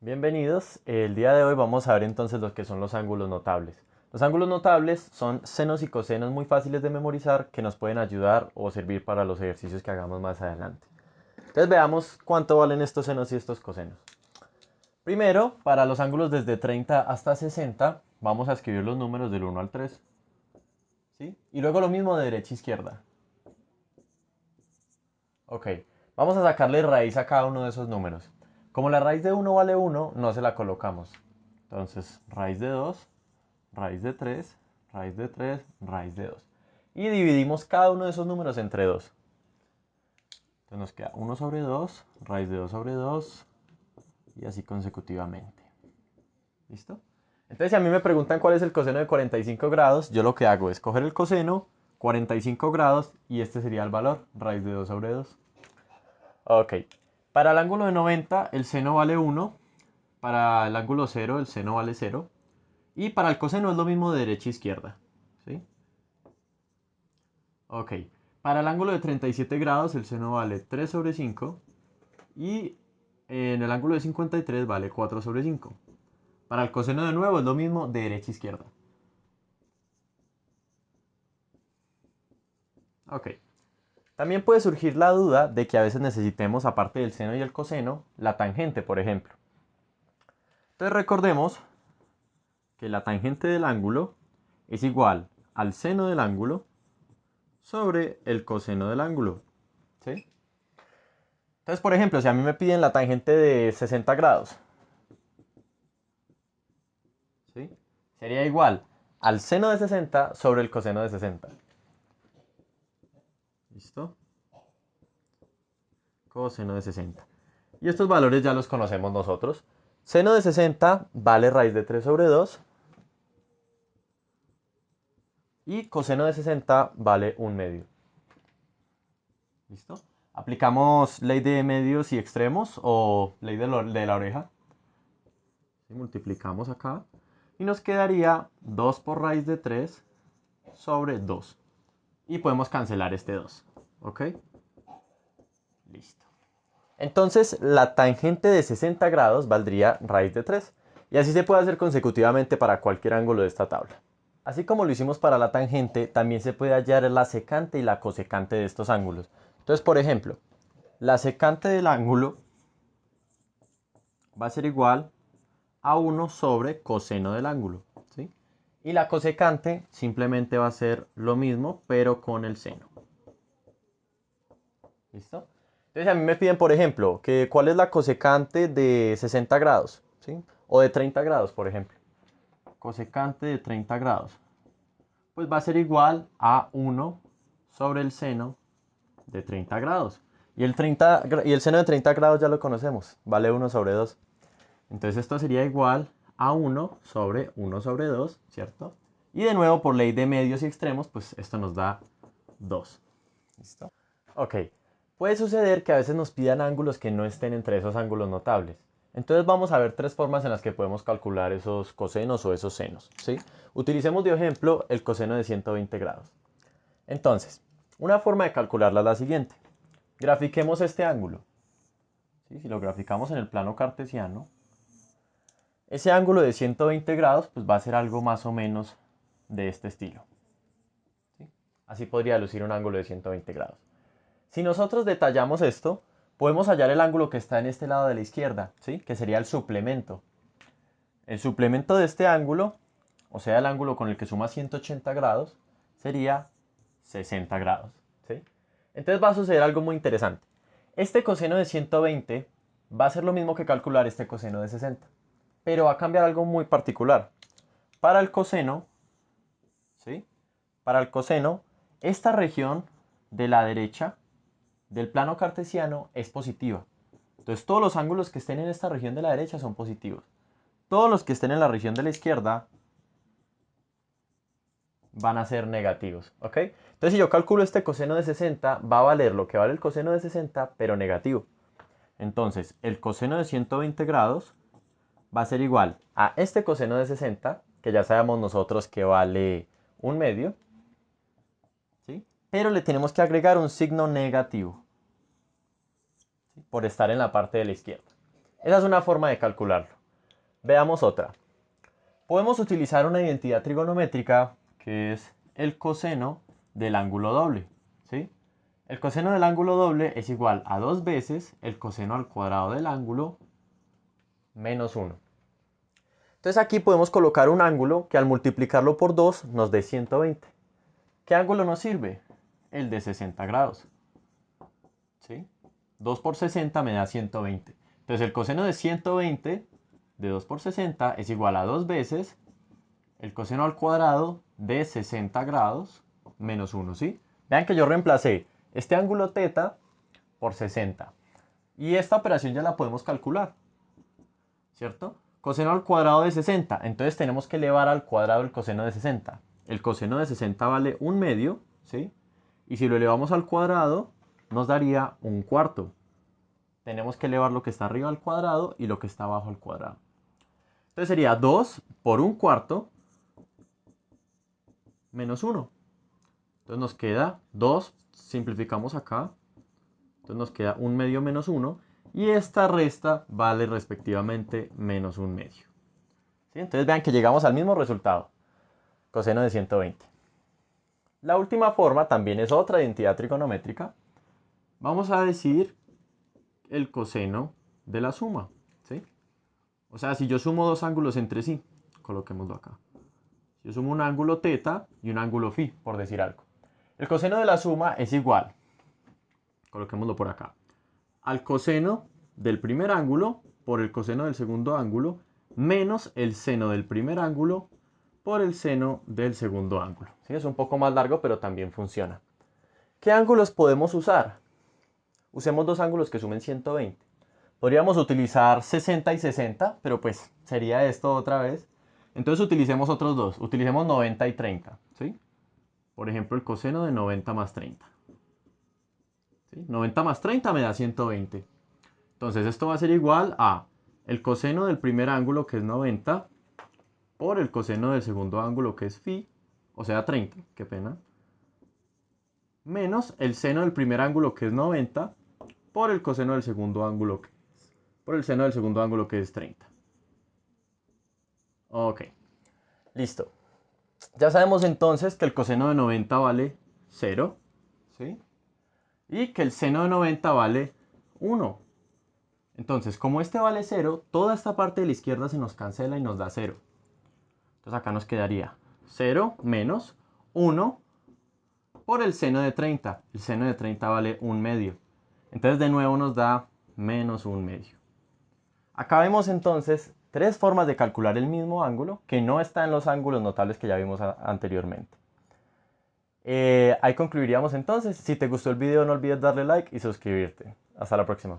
Bienvenidos. El día de hoy vamos a ver entonces lo que son los ángulos notables. Los ángulos notables son senos y cosenos muy fáciles de memorizar que nos pueden ayudar o servir para los ejercicios que hagamos más adelante. Entonces veamos cuánto valen estos senos y estos cosenos. Primero, para los ángulos desde 30 hasta 60, vamos a escribir los números del 1 al 3. ¿Sí? Y luego lo mismo de derecha a izquierda. Ok, vamos a sacarle raíz a cada uno de esos números. Como la raíz de 1 vale 1, no se la colocamos. Entonces, raíz de 2, raíz de 3, raíz de 3, raíz de 2. Y dividimos cada uno de esos números entre 2. Entonces nos queda 1 sobre 2, raíz de 2 sobre 2, y así consecutivamente. ¿Listo? Entonces, si a mí me preguntan cuál es el coseno de 45 grados, yo lo que hago es coger el coseno, 45 grados, y este sería el valor, raíz de 2 sobre 2. Ok. Para el ángulo de 90, el seno vale 1. Para el ángulo 0, el seno vale 0. Y para el coseno es lo mismo de derecha a izquierda. ¿Sí? Ok. Para el ángulo de 37 grados, el seno vale 3 sobre 5. Y en el ángulo de 53 vale 4 sobre 5. Para el coseno de nuevo es lo mismo de derecha a izquierda. Ok. También puede surgir la duda de que a veces necesitemos, aparte del seno y el coseno, la tangente, por ejemplo. Entonces recordemos que la tangente del ángulo es igual al seno del ángulo sobre el coseno del ángulo. ¿Sí? Entonces, por ejemplo, si a mí me piden la tangente de 60 grados, ¿sí? Sería igual al seno de 60 sobre el coseno de 60. ¿Listo? Coseno de 60. Y estos valores ya los conocemos nosotros. Seno de 60 vale raíz de 3 sobre 2. Y coseno de 60 vale 1 medio. ¿Listo? Aplicamos ley de medios y extremos o ley de la oreja. ¿Sí? Multiplicamos acá. Y nos quedaría 2 por raíz de 3 sobre 2. Y podemos cancelar este 2. ¿Ok? Listo. Entonces la tangente de 60 grados valdría raíz de 3. Y así se puede hacer consecutivamente para cualquier ángulo de esta tabla. Así como lo hicimos para la tangente, también se puede hallar la secante y la cosecante de estos ángulos. Entonces, por ejemplo, la secante del ángulo va a ser igual a 1 sobre coseno del ángulo. ¿Sí? Y la cosecante simplemente va a ser lo mismo, pero con el seno. ¿Listo? Entonces a mí me piden, por ejemplo, que cuál es la cosecante de 60 grados, ¿sí? O de 30 grados, por ejemplo. Cosecante de 30 grados. Pues va a ser igual a 1 sobre el seno de 30 grados. Y el seno de 30 grados ya lo conocemos, vale 1 sobre 2. Entonces esto sería igual a 1 sobre 2, ¿cierto? Y de nuevo, por ley de medios y extremos, pues esto nos da 2. ¿Listo? Ok. Puede suceder que a veces nos pidan ángulos que no estén entre esos ángulos notables. Entonces vamos a ver tres formas en las que podemos calcular esos cosenos o esos senos, ¿sí? Utilicemos de ejemplo el coseno de 120 grados. Entonces, una forma de calcularla es la siguiente. Grafiquemos este ángulo. ¿Sí? Si lo graficamos en el plano cartesiano, ese ángulo de 120 grados pues va a ser algo más o menos de este estilo. ¿Sí? Así podría lucir un ángulo de 120 grados. Si nosotros detallamos esto, podemos hallar el ángulo que está en este lado de la izquierda, ¿sí? Que sería el suplemento. El suplemento de este ángulo, o sea, el ángulo con el que suma 180 grados, sería 60 grados. ¿Sí? Entonces va a suceder algo muy interesante. Este coseno de 120 va a ser lo mismo que calcular este coseno de 60, pero va a cambiar algo muy particular. Para el coseno, ¿sí? Para el coseno, esta región de la derecha del plano cartesiano es positiva. Entonces todos los ángulos que estén en esta región de la derecha son positivos. Todos los que estén en la región de la izquierda van a ser negativos, ¿ok? Entonces si yo calculo este coseno de 60, va a valer lo que vale el coseno de 60, pero negativo. Entonces el coseno de 120 grados va a ser igual a este coseno de 60, que ya sabemos nosotros que vale 1 medio, ¿sí? Pero le tenemos que agregar un signo negativo, ¿sí? Por estar en la parte de la izquierda. Esa es una forma de calcularlo. Veamos otra. Podemos utilizar una identidad trigonométrica que es el coseno del ángulo doble, ¿sí? El coseno del ángulo doble es igual a 2 veces el coseno al cuadrado del ángulo menos 1. Entonces aquí podemos colocar un ángulo que al multiplicarlo por 2 nos dé 120. ¿Qué ángulo nos sirve? El de 60 grados. ¿Sí? 2 por 60 me da 120. Entonces el coseno de 120 de 2 por 60 es igual a 2 veces el coseno al cuadrado de 60 grados menos 1, ¿sí? Vean que yo reemplacé este ángulo θ por 60. Y esta operación ya la podemos calcular, ¿cierto? Coseno al cuadrado de 60. Entonces tenemos que elevar al cuadrado el coseno de 60. El coseno de 60 vale 1/2, ¿sí? Y si lo elevamos al cuadrado, nos daría 1/4. Tenemos que elevar lo que está arriba al cuadrado y lo que está abajo al cuadrado. Entonces sería 2 por 1/4 menos 1. Entonces nos queda 2, simplificamos acá. Entonces nos queda 1/2 menos 1. Y esta resta vale respectivamente menos 1/2. ¿Sí? Entonces vean que llegamos al mismo resultado. Coseno de 120. La última forma también es otra identidad trigonométrica. Vamos a decir el coseno de la suma, ¿sí? O sea, si yo sumo dos ángulos entre sí, coloquémoslo acá. Yo sumo un ángulo θ y un ángulo φ, por decir algo. El coseno de la suma es igual, coloquémoslo por acá, al coseno del primer ángulo por el coseno del segundo ángulo menos el seno del primer ángulo por el seno del segundo ángulo. ¿Sí? Es un poco más largo, pero también funciona. ¿Qué ángulos podemos usar? Usemos dos ángulos que sumen 120. Podríamos utilizar 60 y 60, pero pues sería esto otra vez. Entonces utilicemos otros dos. Utilicemos 90 y 30. ¿Sí? Por ejemplo, el coseno de 90 más 30. ¿Sí? 90 más 30 me da 120. Entonces esto va a ser igual a el coseno del primer ángulo, que es 90, por el coseno del segundo ángulo, que es φ, o sea 30, qué pena, menos el seno del primer ángulo, que es 90, por el coseno del segundo ángulo, por el seno del segundo ángulo, que es 30. Ok, listo. Ya sabemos entonces que el coseno de 90 vale 0, ¿sí? Y que el seno de 90 vale 1. Entonces, como este vale 0, toda esta parte de la izquierda se nos cancela y nos da 0. Entonces acá nos quedaría 0 menos 1 por el seno de 30. El seno de 30 vale 1/2. Entonces de nuevo nos da menos 1/2. Acá vemos entonces tres formas de calcular el mismo ángulo que no está en los ángulos notables que ya vimos anteriormente. Ahí concluiríamos entonces. Si te gustó el video no olvides darle like y suscribirte. Hasta la próxima.